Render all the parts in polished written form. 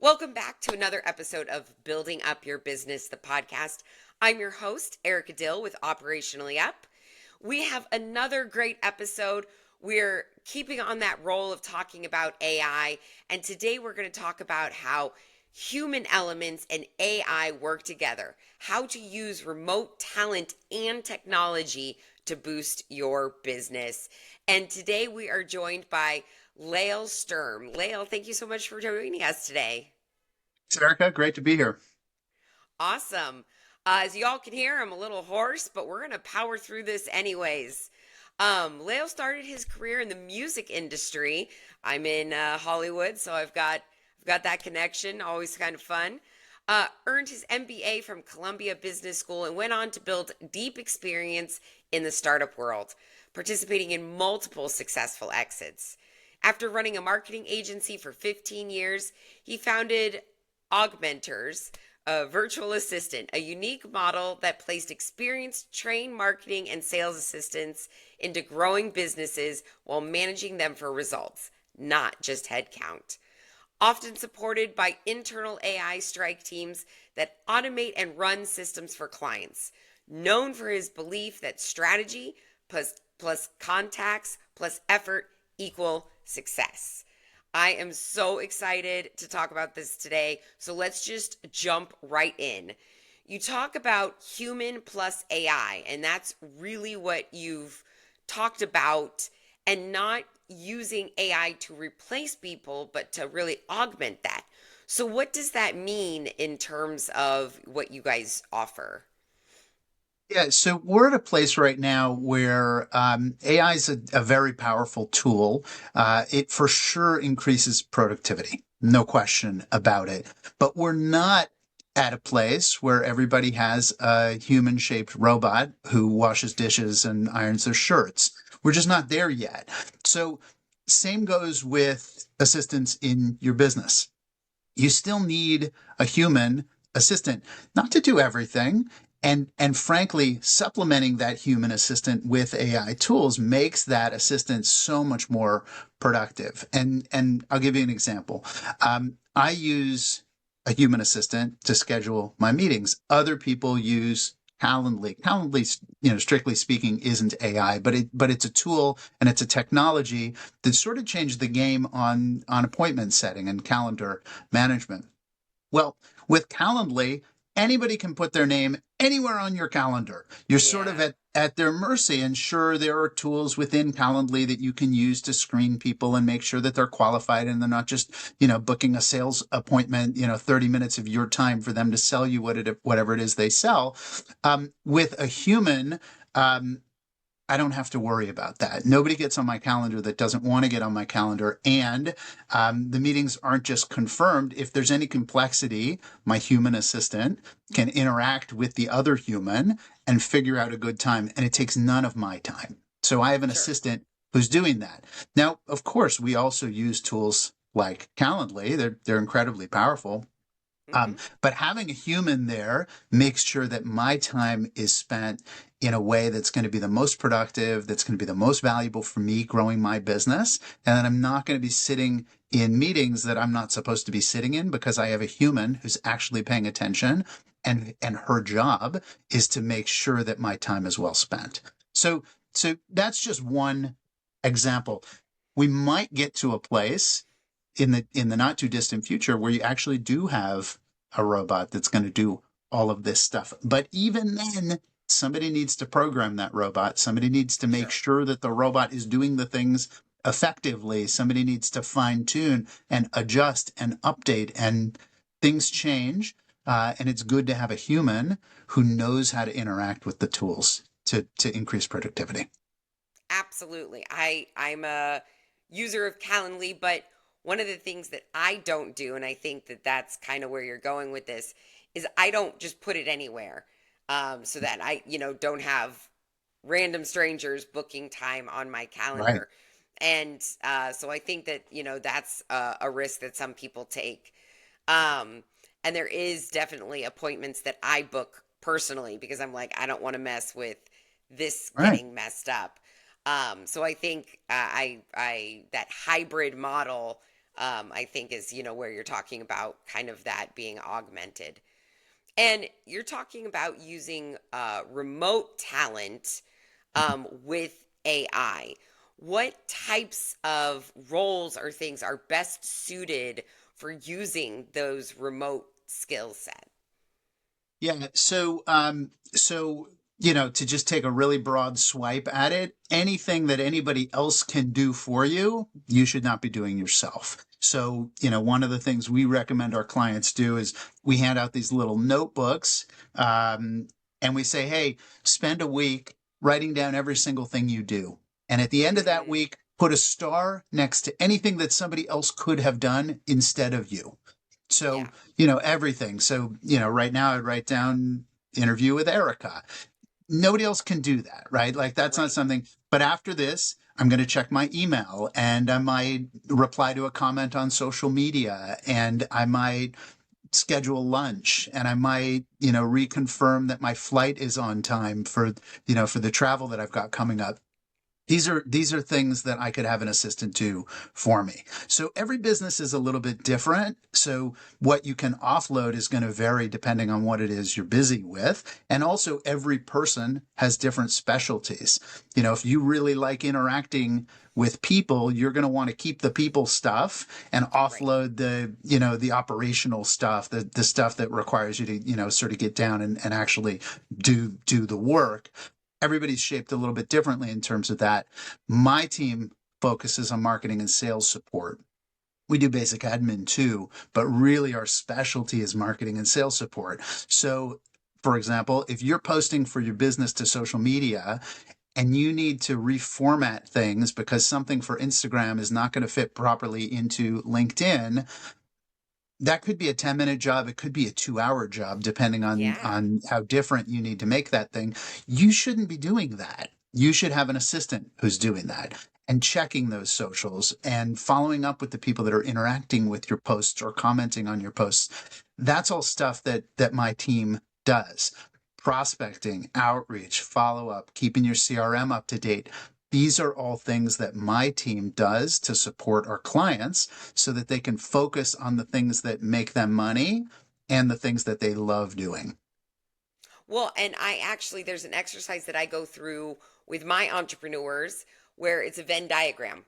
Welcome back to another episode of Building Up Your Business, the podcast. I'm your host, Erica Dill with Operationally Up. We have another great episode. We're keeping on that roll of talking about AI, and today we're going to talk about how human elements and AI work together, how to use remote talent and technology to boost your business. And today we are joined by Lael Sturm. Lael, thank you so much for joining us today. Thanks, Erica. Great to be here. Awesome. As y'all can hear, I'm a little hoarse, but we're going to power through this anyways. Leo started his career in the music industry. I'm in Hollywood, so I've got that connection. Always kind of fun. Earned his MBA from Columbia Business School and went on to build deep experience in the startup world, participating in multiple successful exits. After running a marketing agency for 15 years, he founded Augmenters, a virtual assistant, a unique model that placed experienced trained marketing and sales assistants into growing businesses while managing them for results, not just headcount. Often supported by internal AI strike teams that automate and run systems for clients. Known for his belief that strategy plus contacts plus effort equal success. I am so excited to talk about this today. So let's just jump right in. You talk about human plus AI, and that's really what you've talked about, and not using AI to replace people, but to really augment that. So, what does that mean in terms of what you guys offer? Yeah, so we're at a place right now where AI is a very powerful tool. It for sure increases productivity, no question about it. But we're not at a place where everybody has a human-shaped robot who washes dishes and irons their shirts. We're just not there yet. So, same goes with assistants in your business. You still need a human assistant, not to do everything. And frankly, supplementing that human assistant with AI tools makes that assistant so much more productive. And I'll give you an example. I use a human assistant to schedule my meetings. Other people use Calendly. Calendly, strictly speaking, isn't AI, but it's a tool and it's a technology that sort of changed the game on appointment setting and calendar management. Well, with Calendly, anybody can put their name anywhere on your calendar. You're sort of Yeah, at their mercy. And sure, there are tools within Calendly that you can use to screen people and make sure that they're qualified and they're not just, booking a sales appointment, 30 minutes of your time for them to sell you whatever it is they sell. With a human, um, I don't have to worry about that. Nobody gets on my calendar that doesn't want to get on my calendar. And the meetings aren't just confirmed. If there's any complexity, my human assistant can interact with the other human and figure out a good time. And it takes none of my time. So I have an sure. assistant who's doing that. Now, of course, we also use tools like Calendly. They're incredibly powerful. Hmm. But having a human there makes sure that my time is spent in a way that's going to be the most productive, that's going to be the most valuable for me growing my business. And that I'm not going to be sitting in meetings that I'm not supposed to be sitting in because I have a human who's actually paying attention. And her job is to make sure that my time is well spent. So, so that's just one example. We might get to a place in the not too distant future where you actually do have a robot that's going to do all of this stuff. But even then, somebody needs to program that robot. Somebody needs to make Sure. sure that the robot is doing the things effectively. Somebody needs to fine tune and adjust and update, and things change. And it's good to have a human who knows how to interact with the tools to increase productivity. Absolutely. I'm a user of Calendly, but one of the things that I don't do, and I think that that's kind of where you're going with this, is I don't just put it anywhere, so that I don't have random strangers booking time on my Right. calendar. And so I think that that's a risk that some people take. Um, and there is definitely appointments that I book personally because I'm like, I don't want to mess with this Right. getting messed up. So I think I that hybrid model I think is, where you're talking about kind of that being augmented. And you're talking about using remote talent with AI. What types of roles or things are best suited for using those remote skill set? Yeah. So, to just take a really broad swipe at it, anything that anybody else can do for you, you should not be doing yourself. So, one of the things we recommend our clients do is we hand out these little notebooks, and we say, hey, spend a week writing down every single thing you do. And at the end of that Mm, week, put a star next to anything that somebody else could have done instead of you. yeah, So, everything. So, right now I'd write down interview with Erica. Nobody else can do that, right? Like that's not right. something, but after this, I'm going to check my email and I might reply to a comment on social media and I might schedule lunch and I might, reconfirm that my flight is on time for the travel that I've got coming up. These are things that I could have an assistant do for me. So every business is a little bit different. So what you can offload is going to vary depending on what it is you're busy with. And also every person has different specialties. If you really like interacting with people, you're going to want to keep the people stuff and Right. offload the operational stuff, the stuff that requires you to, sort of get down and actually do the work. Everybody's shaped a little bit differently in terms of that. My team focuses on marketing and sales support. We do basic admin too, but really our specialty is marketing and sales support. So, for example, if you're posting for your business to social media and you need to reformat things because something for Instagram is not going to fit properly into LinkedIn, that could be a 10-minute job. It could be a 2-hour job, depending on, Yeah. on how different you need to make that thing. You shouldn't be doing that. You should have an assistant who's doing that and checking those socials and following up with the people that are interacting with your posts or commenting on your posts. That's all stuff that my team does. Prospecting, outreach, follow up, keeping your CRM up to date. These are all things that my team does to support our clients so that they can focus on the things that make them money and the things that they love doing. Well, and there's an exercise that I go through with my entrepreneurs where it's a Venn diagram.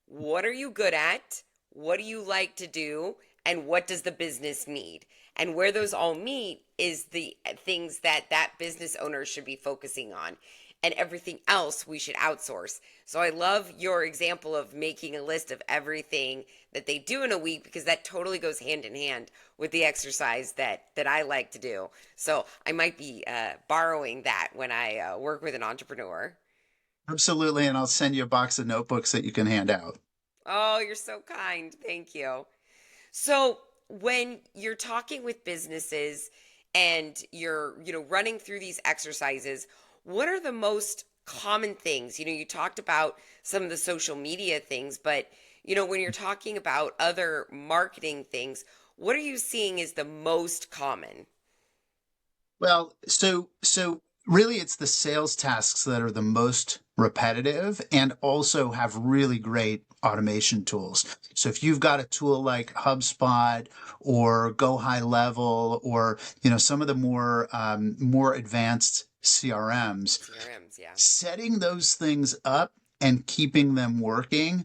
What are you good at? What do you like to do? And what does the business need? And where those all meet is the things that that business owner should be focusing on. And everything else we should outsource. So I love your example of making a list of everything that they do in a week because that totally goes hand in hand with the exercise that I like to do. So I might be borrowing that when I work with an entrepreneur. Absolutely. And I'll send you a box of notebooks that you can hand out. Oh, you're so kind. Thank you. So, when you're talking with businesses and you're, running through these exercises, what are the most common things? You talked about some of the social media things, but when you're talking about other marketing things, what are you seeing is the most common? Well, so really it's the sales tasks that are the most repetitive and also have really great automation tools. So if you've got a tool like HubSpot or Go High Level or some of the more advanced CRMs, CRMs, yeah. setting those things up and keeping them working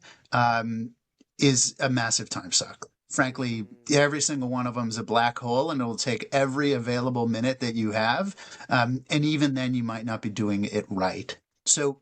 is a massive time suck. Frankly, Mm, every single one of them is a black hole, and it'll take every available minute that you have. And even then, you might not be doing it right. So,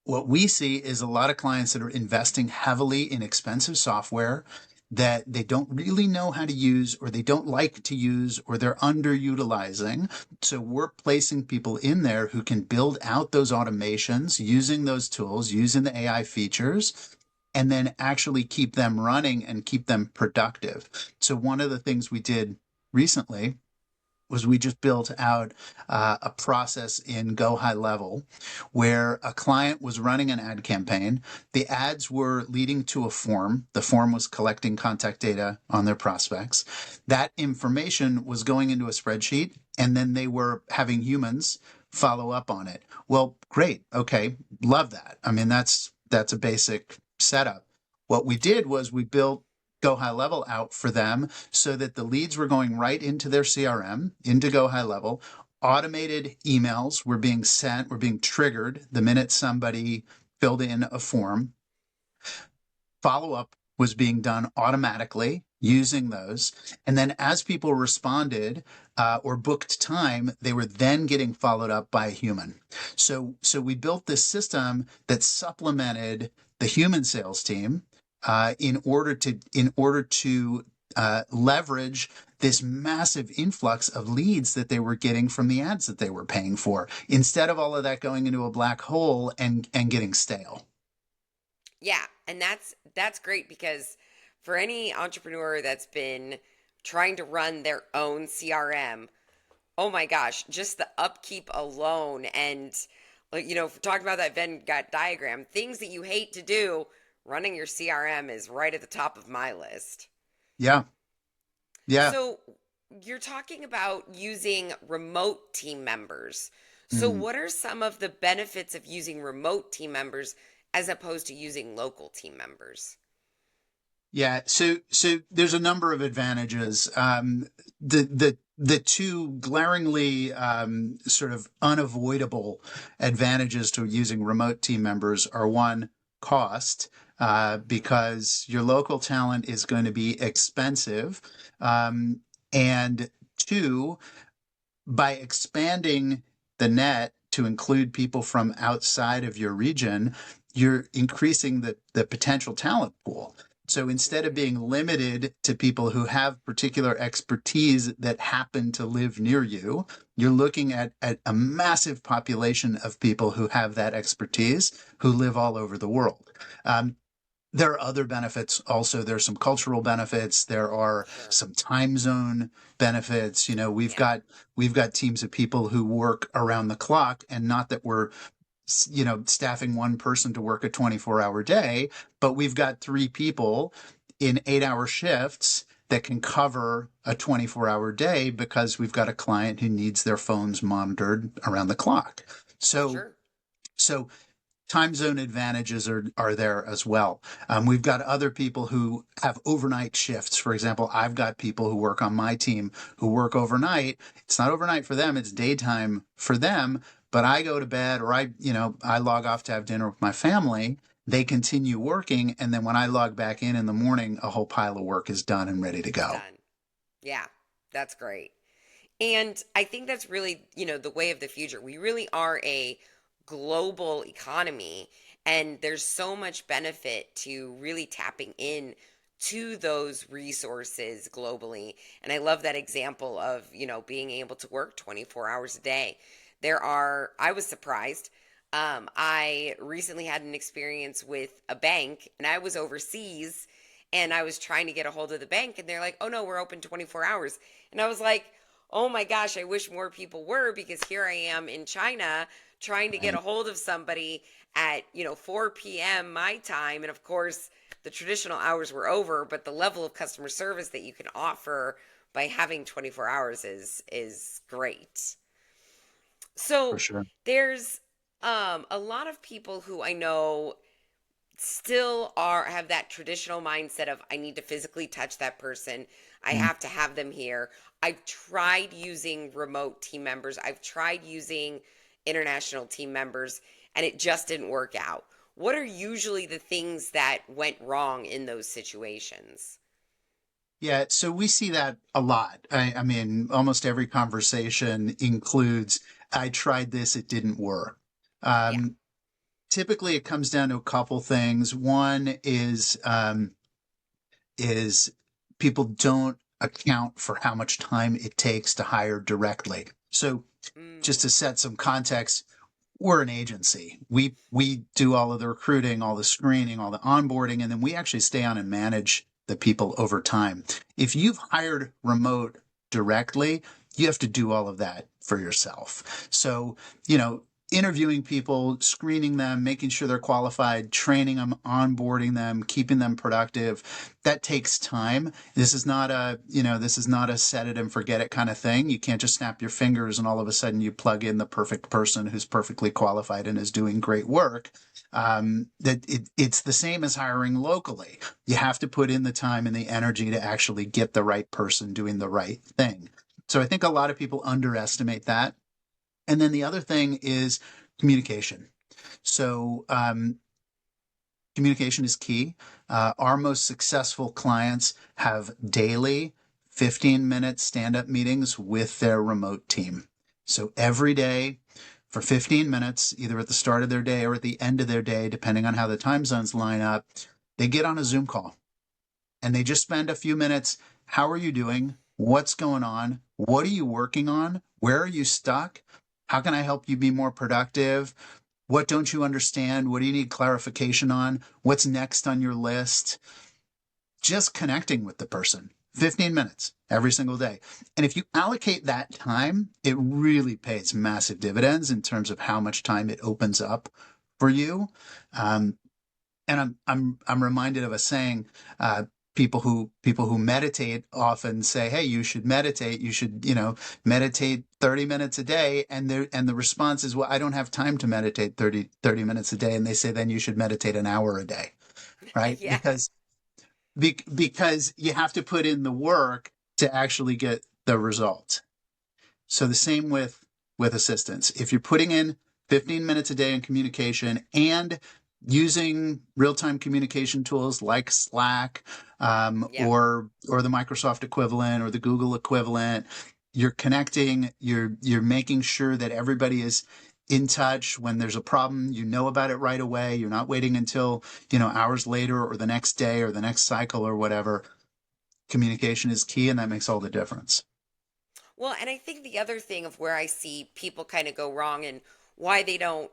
what we see is a lot of clients that are investing heavily in expensive software that they don't really know how to use or they don't like to use or they're underutilizing. So we're placing people in there who can build out those automations using those tools, using the AI features, and then actually keep them running and keep them productive. So one of the things we did recently was we just built out a process in Go High Level where a client was running an ad campaign. The ads were leading to a form. The form was collecting contact data on their prospects. That information was going into a spreadsheet, and then they were having humans follow up on it. Well, great. Okay. Love that. I mean, that's a basic setup. What we sure. did was we built Go High Level out for them so that the leads were going right into their CRM, into Go High Level. Automated emails were being sent, were being triggered the minute somebody filled in a form. Follow up was being done automatically using those. And then as people responded or booked time, they were then getting followed up by a human. So we built this system that supplemented the human sales team in order to leverage this massive influx of leads that they were getting from the ads that they were paying for, instead of all of that going into a black hole and getting stale. Yeah, and that's great because for any entrepreneur that's been trying to run their own CRM, oh my gosh, just the upkeep alone and like talking about that Venn diagram, things that you hate to do, running your CRM is right at the top of my list. Yeah, yeah. So you're talking about using remote team members. So Mm. what are some of the benefits of using remote team members as opposed to using local team members? Yeah, so there's a number of advantages. The two glaringly sort of unavoidable advantages to using remote team members are, one, cost, because your local talent is going to be expensive, and two, by expanding the net to include people from outside of your region, you're increasing the potential talent pool. So instead of Hmm. being limited to people who have particular expertise that happen to live near you, you're looking at a massive population of people who have that expertise who live all over the world. Um, there are other benefits also. There's some cultural benefits. There are Sure. some time zone benefits. We've Yeah. got we've got teams of people who work around the clock, and not that we're staffing one person to work a 24-hour day, but we've got three people in 8-hour shifts that can cover a 24-hour day because we've got a client who needs their phones monitored around the clock. So Sure. so time zone advantages are there as well. We've got other people who have overnight shifts. For example, I've got people who work on my team who work overnight. It's not overnight for them, it's daytime for them. But I go to bed, or I log off to have dinner with my family. They continue working. And then when I log back in the morning, a whole pile of work is done and ready to It's go. done. Yeah. That's great. And I think that's really, the way of the future. We really are a global economy, and there's so much benefit to really tapping in to those resources globally. And I love that example of, being able to work 24 hours a day. I was surprised. I recently had an experience with a bank, and I was overseas and I was trying to get a hold of the bank, and they're like, oh no, we're open 24 hours. And I was like, oh my gosh, I wish more people were, because here I am in China trying to get a Right. hold of somebody at, 4 p.m. my time. And of course, the traditional hours were over, but the level of customer service that you can offer by having 24 hours is great. For So sure. there's a lot of people who I know still have that traditional mindset of I need to physically touch that person. I Mm. have to have them here. I've tried using remote team members. I've tried using international team members, and it just didn't work out. What are usually the things that went wrong in those situations? Yeah, so we see that a lot. I mean, almost every conversation includes, I tried this, it didn't work. Yeah. Um, Typically, it comes down to a couple things. One is people don't account for how much time it takes to hire directly. So, just Mm, to set some context, we're an agency. We do all of the recruiting, all the screening, all the onboarding, and then we actually stay on and manage the people over time. If you've hired remote directly, you have to do all of that for yourself. So, interviewing people, screening them, making sure they're qualified, training them, onboarding them, keeping them productive. That takes time. This is not a set it and forget it kind of thing. You can't just snap your fingers and all of a sudden you plug in the perfect person who's perfectly qualified and is doing great work. It's the same as hiring locally. You have to put in the time and the energy to actually get the right person doing the right thing. So I think a lot of people underestimate that. And then the other thing is communication. So communication is key. Our most successful clients have daily 15-minute stand up meetings with their remote team. So every day for 15 minutes, either at the start of their day or at the end of their day, depending on how the time zones line up, they get on a Zoom call and they just spend a few minutes. How are you doing? What's going on? What are you working on? Where are you stuck? How can I help you be more productive? What don't you understand? What do you need clarification on? What's next on your list? Just connecting with the person. 15 minutes every single day. And if you allocate that time, it really pays massive dividends in terms of how much time it opens up for you. Um, and I'm reminded of a saying. People who meditate often say, "Hey, you should meditate. You should meditate 30 minutes a day." And the response is, "Well, I don't have time to meditate thirty minutes a day." And they say, "Then you should meditate an hour a day." Right? Yeah. Because you have to put in the work to actually get the result. So the same with assistance. If you're putting in 15 minutes a day in communication and using real-time communication tools like Slack, Yep. or the Microsoft equivalent or the Google equivalent, you're connecting, you're making sure that everybody is in touch. When there's a problem, you know about it right away. You're not waiting until, hours later or the next day or the next cycle or whatever. Communication is key, and that makes all the difference. Well, and I think the other thing of where I see people kind of go wrong and why they don't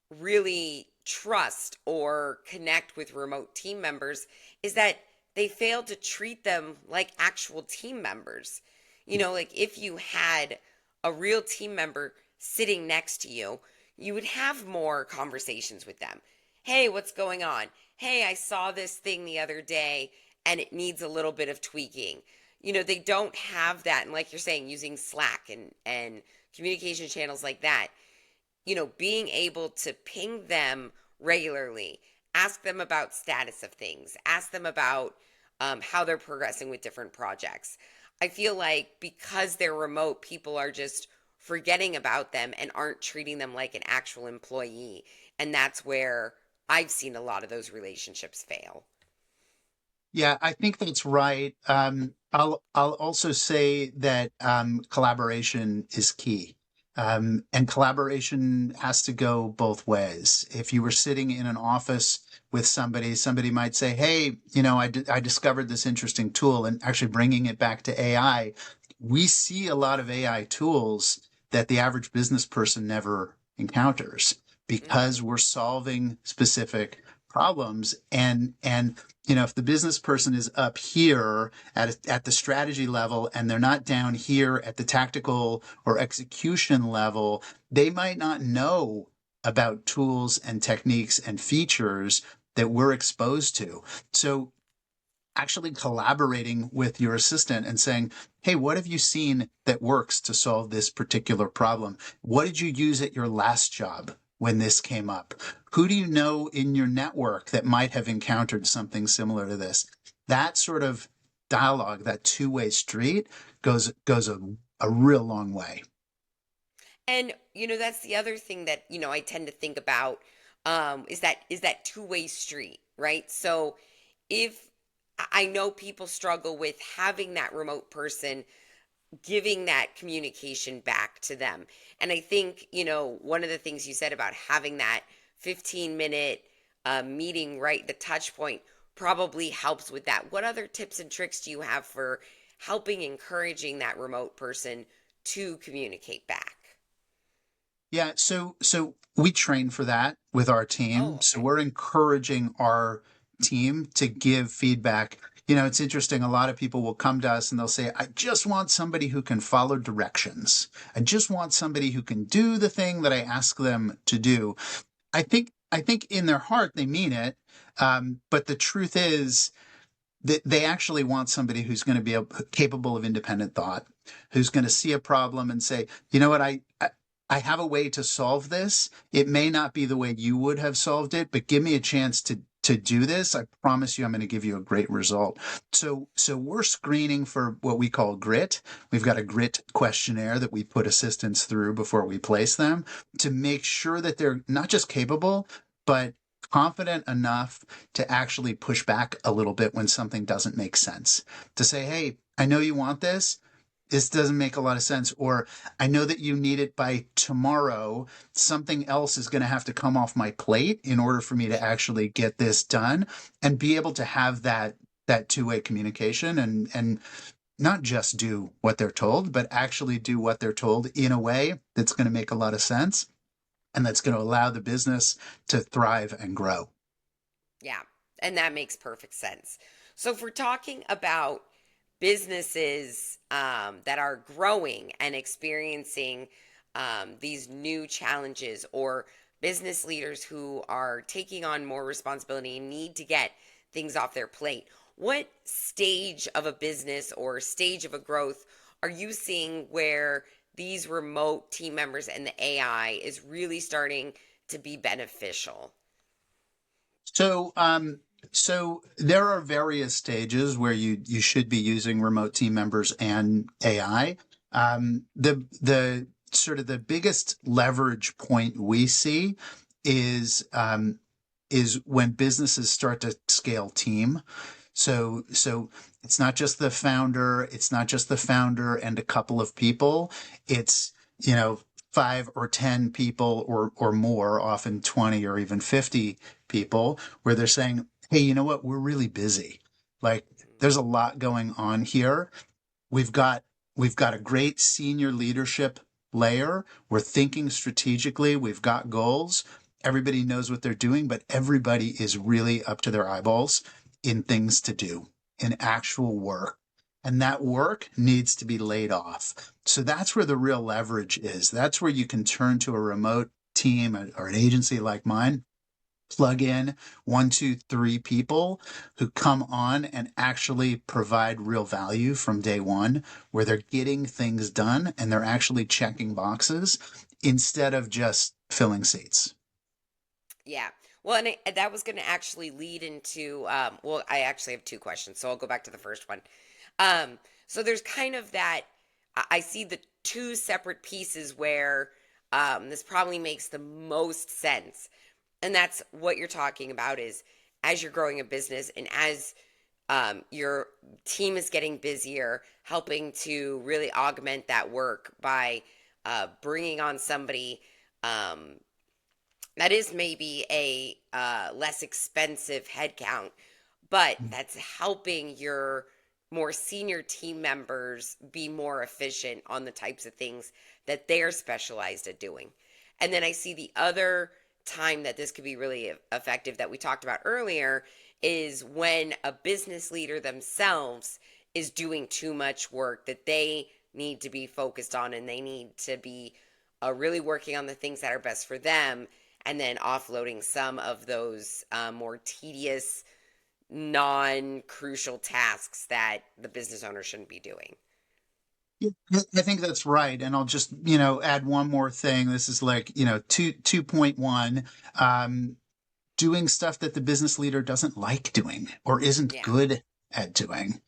really trust or connect with remote team members is that they fail to treat them like actual team members. Like if you had a real team member sitting next to you, you would have more conversations with them. Hey, what's going on? Hey, I saw this thing the other day and it needs a little bit of tweaking. They don't have that. And like you're saying, using Slack and communication channels like that, being able to ping them regularly, ask them about status of things, ask them about how they're progressing with different projects. I feel like because they're remote, people are just forgetting about them and aren't treating them like an actual employee. And that's where I've seen a lot of those relationships fail. Yeah, I think that's right. I'll also say that collaboration is key, and collaboration has to go both ways. If you were sitting in an office with somebody, somebody might say, "Hey, I discovered this interesting tool," and actually bringing it back to AI, we see a lot of AI tools that the average business person never encounters Mm-hmm. because we're solving specific problems. And if the business person is up here at the strategy level and they're not down here at the tactical or execution level, they might not know about tools and techniques and features that we're exposed to. So actually collaborating with your assistant and saying, "Hey, what have you seen that works to solve this particular problem? What did you use at your last job when this came up? Who do you know in your network that might have encountered something similar to this?" That sort of dialogue, that two-way street goes a real long way. And that's the other thing that I tend to think about, is that two-way street, right? So if I know people struggle with having that remote person giving that communication back to them. And I think, one of the things you said about having that 15-minute meeting, right, the touch point probably helps with that. What other tips and tricks do you have for helping encouraging that remote person to communicate back? Yeah, so we train for that with our Oh, team. So okay. we're encouraging our team to give feedback. It's interesting. A lot of people will come to us and they'll say, I just want somebody who can follow directions. I just want somebody who can do the thing that I ask them to do. I think in their heart they mean it, but the truth is that they actually want somebody who's going to be capable of independent thought, who's going to see a problem and say, you know what, I have a way to solve this. It may not be the way you would have solved it, but give me a chance to do this. I promise you, I'm going to give you a great result. So we're screening for what we call grit. We've got a grit questionnaire that we put assistants through before we place them to make sure that they're not just capable, but confident enough to actually push back a little bit when something doesn't make sense. To say, hey, I know you want this. This doesn't make a lot of sense. Or I know that you need it by tomorrow. Something else is going to have to come off my plate in order for me to actually get this done, and be able to have that two-way communication, and not just do what they're told, but actually do what they're told in a way that's going to make a lot of sense and that's going to allow the business to thrive and grow. Yeah, and that makes perfect sense. So if we're talking about businesses that are growing and experiencing these new challenges, or business leaders who are taking on more responsibility and need to get things off their plate, what stage of a business or stage of a growth are you seeing where these remote team members and the AI is really starting to be beneficial? So, so there are various stages where you should be using remote team members and AI. The sort of the biggest leverage point we see is when businesses start to scale team. So it's not just the founder, it's not just the founder and a couple of people. It's, 5 or 10 people or more, often 20 or even 50 people, where they're saying, hey, you know what? We're really busy. Like, there's a lot going on here. We've got we've got a great senior leadership layer. We're thinking strategically. We've got goals. Everybody knows what they're doing, but everybody is really up to their eyeballs in things to do, in actual work. And that work needs to be laid off. So that's where the real leverage is. That's where you can turn to a remote team or an agency like mine, plug in 1, 2, 3 people who come on and actually provide real value from day one, where they're getting things done and they're actually checking boxes instead of just filling seats. Yeah. Well, and that was going to actually lead into, well, I actually have two questions, so I'll go back to the first one. So there's kind of that, I see the two separate pieces where this probably makes the most sense. And that's what you're talking about is as you're growing a business and as your team is getting busier, helping to really augment that work by bringing on somebody um, that is maybe a less expensive headcount, but that's helping your more senior team members be more efficient on the types of things that they're specialized at doing. And then I see the other time that this could be really effective that we talked about earlier is when a business leader themselves is doing too much work that they need to be focused on, and they need to be really working on the things that are best for them, and then offloading some of those more tedious, non crucial tasks that the business owner shouldn't be doing. Yeah, I think that's right. And I'll just, add one more thing. This is like, 2.1, doing stuff that the business leader doesn't like doing or isn't Yeah, good at doing.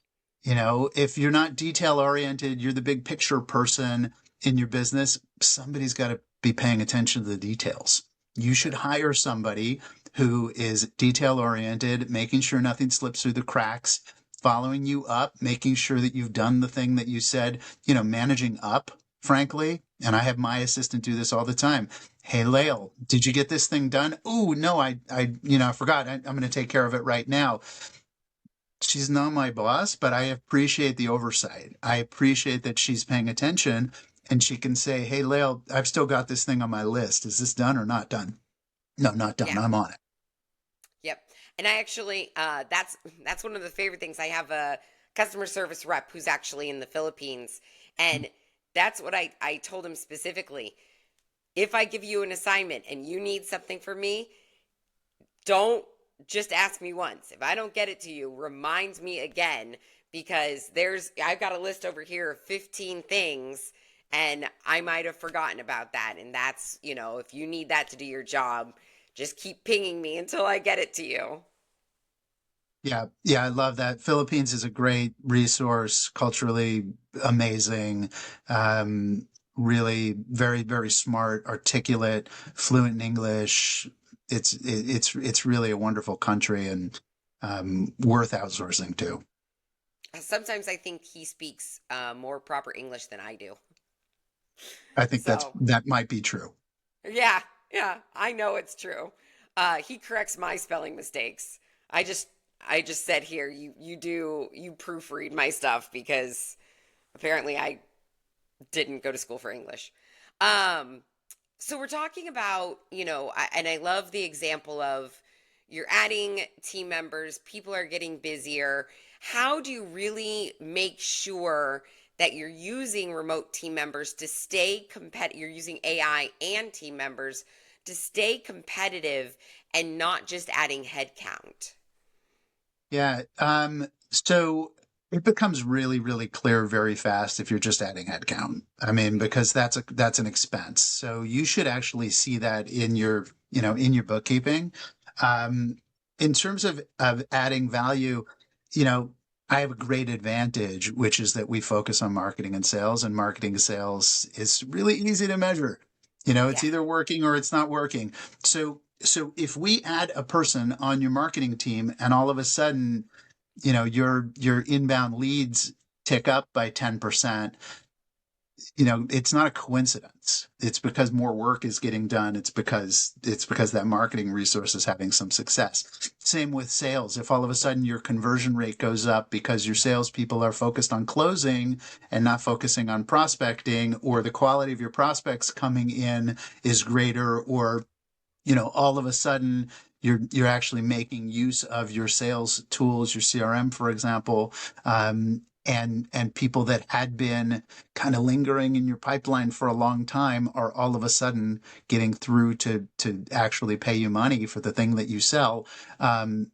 If you're not detail oriented, you're the big picture person in your business, somebody's got to be paying attention to the details. You should true. hire somebody who is detail oriented, making sure nothing slips through the cracks, following you up, making sure that you've done the thing that you said, managing up, frankly. And I have my assistant do this all the time. Hey, Yeah, Lael, did you get this thing done? Oh, no, I forgot. I'm going to take care of it right now. She's not my boss, but I appreciate the oversight. I appreciate that she's paying attention and she can say, hey, Lael, I've still got this thing on my list. Is this done or not done? No, not done. yeah. I'm on it. Yep. And I actually, that's one of the favorite things. I have a customer service rep who's actually in the Philippines, and that's what I told him specifically. If I give you an assignment and you need something from me, don't just ask me once. If I don't get it to you, remind me again, because I've got a list over here of 15 things and I might have forgotten about that. And that's, if you need that to do your job, just keep pinging me until I get it to you. Yeah, yeah, I love that. Philippines is a great resource, culturally amazing, really very, very smart, articulate, fluent in English. It's really a wonderful country and worth outsourcing to. Sometimes I think he speaks more proper English than I do. I think So, that might be true. yeah, yeah, I know it's true. He corrects my spelling mistakes. I just I just said here, you proofread my stuff because apparently I didn't go to school for English. Um, so we're talking about, and I love the example of you're adding team members, people are getting busier. How do you really make sure that you're using remote team members to stay competitive? You're using AI and team members to stay competitive and not just adding headcount. Yeah. So it becomes really, really clear very fast if you're just adding headcount. I mean, because that's an expense. So you should actually see that in in your bookkeeping. Um, in terms of adding value, you know, I have a great advantage, which is that we focus on marketing and marketing and sales is really easy to measure. It's Yeah. either working or it's not working. So if we add a person on your marketing team and all of a sudden, your inbound leads tick up by 10%, it's not a coincidence. It's because more work is getting done. It's because that marketing resource is having some success. Same with sales. If all of a sudden your conversion rate goes up because your salespeople are focused on closing and not focusing on prospecting, or the quality of your prospects coming in is greater, or all of a sudden you're actually making use of your sales tools, your CRM, for example, and people that had been kind of lingering in your pipeline for a long time are all of a sudden getting through to actually pay you money for the thing that you sell. Um,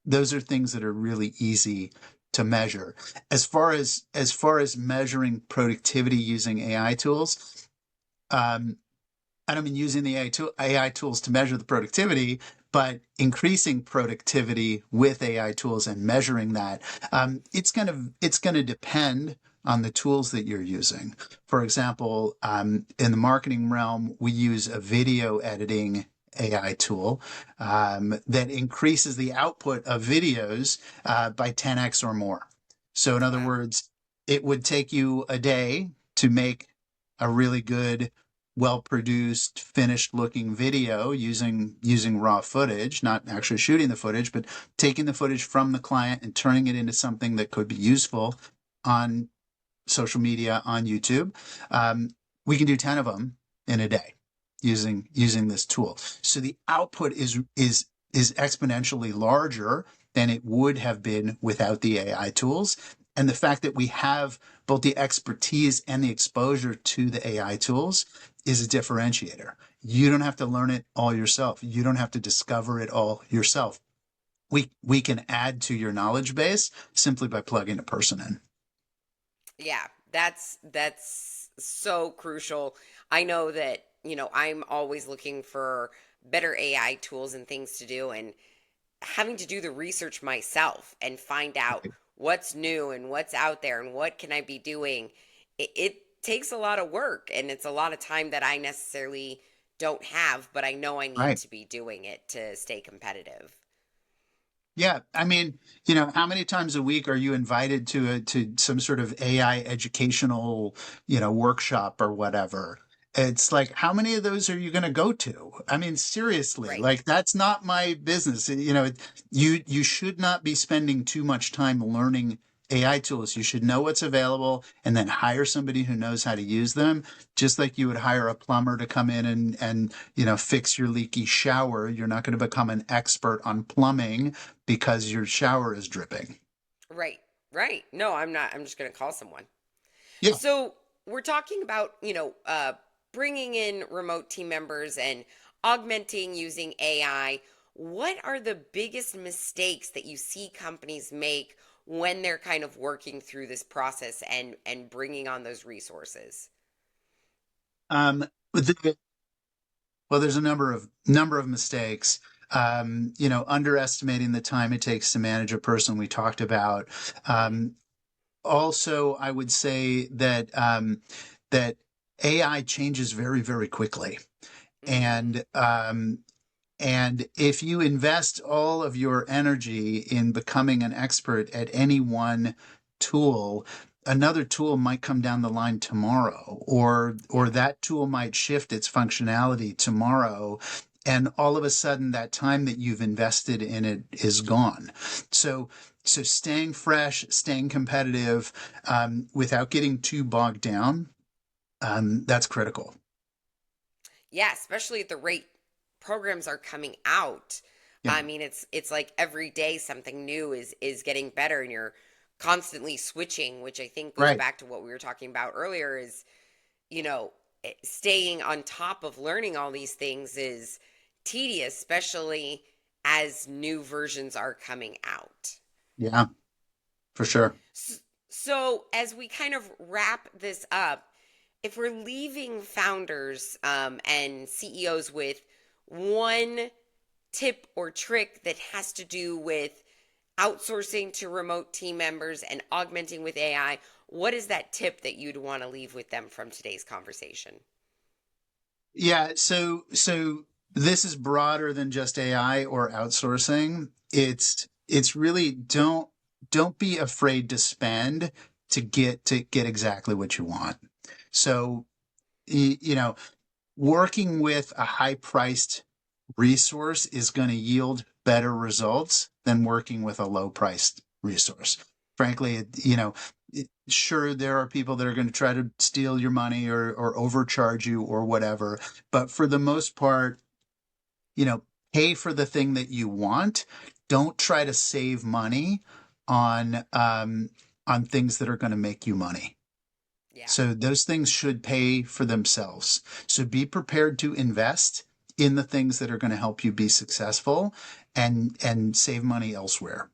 those are things that are really easy to measure. As far as measuring productivity using AI tools, um, I don't mean using the AI tools to measure the productivity, but increasing productivity with AI tools and measuring that. It's going to depend on the tools that you're using. For example, in the marketing realm, we use a video editing AI tool that increases the output of videos by 10x or more. So, in other Wow. words, it would take you a day to make a really good, well produced, finished looking video using raw footage, not actually shooting the footage, but taking the footage from the client and turning it into something that could be useful on social media, on YouTube. Um, we can do 10 of them in a day using this tool. So the output is exponentially larger than it would have been without the AI tools. And the fact that we have both the expertise and the exposure to the AI tools is a differentiator. You don't have to learn it all yourself. You don't have to discover it all yourself. We can add to your knowledge base simply by plugging a person in. Yeah, that's so crucial. I know that, I'm always looking for better AI tools and things to do, and having to do the research myself and find out what's new and what's out there and what can I be doing. It takes a lot of work, and it's a lot of time that I necessarily don't have, but I know I need Right. to be doing it to stay competitive. Yeah, I mean, how many times a week are you invited to some sort of AI educational, workshop or whatever? It's like, how many of those are you going to go to? I mean, seriously, Right. like that's not my business. You should not be spending too much time learning AI tools. You should know what's available and then hire somebody who knows how to use them, just like you would hire a plumber to come in and fix your leaky shower. You're not going to become an expert on plumbing because your shower is dripping. Right, right. No, I'm not. I'm just going to call someone. Yeah. So we're talking about, bringing in remote team members and augmenting using AI. What are the biggest mistakes that you see companies make when they're kind of working through this process and bringing on those resources? But well, there's a number of mistakes. Underestimating the time it takes to manage a person we talked about. Mm, Also, I would say that AI changes very, very quickly. mm, And if you invest all of your energy in becoming an expert at any one tool, another tool might come down the line tomorrow, or yeah. that tool might shift its functionality tomorrow. And all of a sudden, that time that you've invested in it is gone. So, so staying fresh, staying competitive, without getting too bogged down, that's critical. Yeah, especially at the rate programs are coming out. Yeah, I mean, it's like every day something new is getting better and you're constantly switching, which I think goes right. back to what we were talking about earlier is, staying on top of learning all these things is tedious, especially as new versions are coming out. Yeah, for sure. So, as we kind of wrap this up, if we're leaving founders and CEOs with one tip or trick that has to do with outsourcing to remote team members and augmenting with AI, what is that tip that you'd want to leave with them from today's conversation? Yeah, so this is broader than just AI or outsourcing. It's really don't be afraid to spend to get exactly what you want. So y- you know, working with a high-priced resource is going to yield better results than working with a low-priced resource. Frankly, sure, there are people that are going to try to steal your money or overcharge you or whatever, but for the most part, you know, pay for the thing that you want. Don't try to save money on on things that are going to make you money. Yeah. So those things should pay for themselves. So be prepared to invest in the things that are going to help you be successful and save money elsewhere.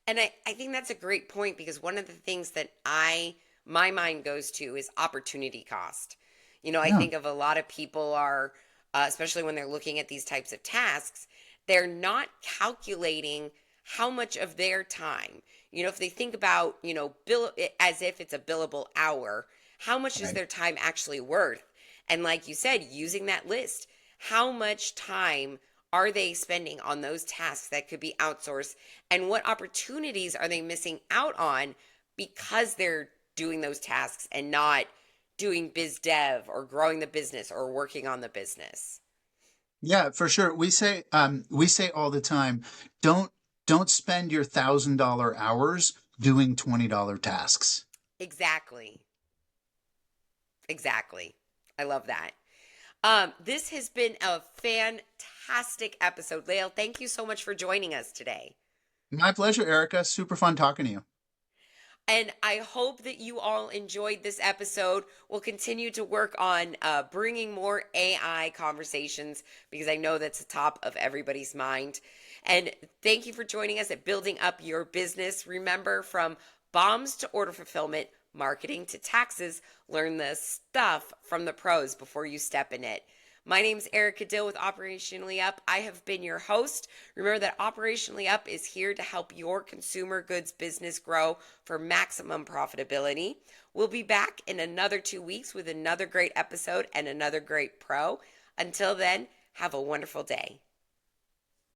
And I think that's a great point because one of the things that my mind goes to is opportunity cost. I Yeah, think of a lot of people are, especially when they're looking at these types of tasks, they're not calculating how much of their time, if they think about, bill it as if it's a billable hour, how much is right. their time actually worth? And like you said, using that list, how much time are they spending on those tasks that could be outsourced and what opportunities are they missing out on because they're doing those tasks and not doing biz dev or growing the business or working on the business. Yeah, for sure. We say all the time, don't don't spend your $1,000 hours doing $20 tasks. Exactly. Exactly. I love that. This has been a fantastic episode. Lael, thank you so much for joining us today. My pleasure, Erica. Super fun talking to you. And I hope that you all enjoyed this episode. We'll continue to work on bringing more AI conversations because I know that's the top of everybody's mind. And thank you for joining us at Building Up Your Business. Remember, from bombs to order fulfillment, marketing to taxes, learn the stuff from the pros before you step in it. My name is Erica Dill with Operationally Up. I have been your host. Remember that Operationally Up is here to help your consumer goods business grow for maximum profitability. We'll be back in another 2 weeks with another great episode and another great pro. Until then, have a wonderful day.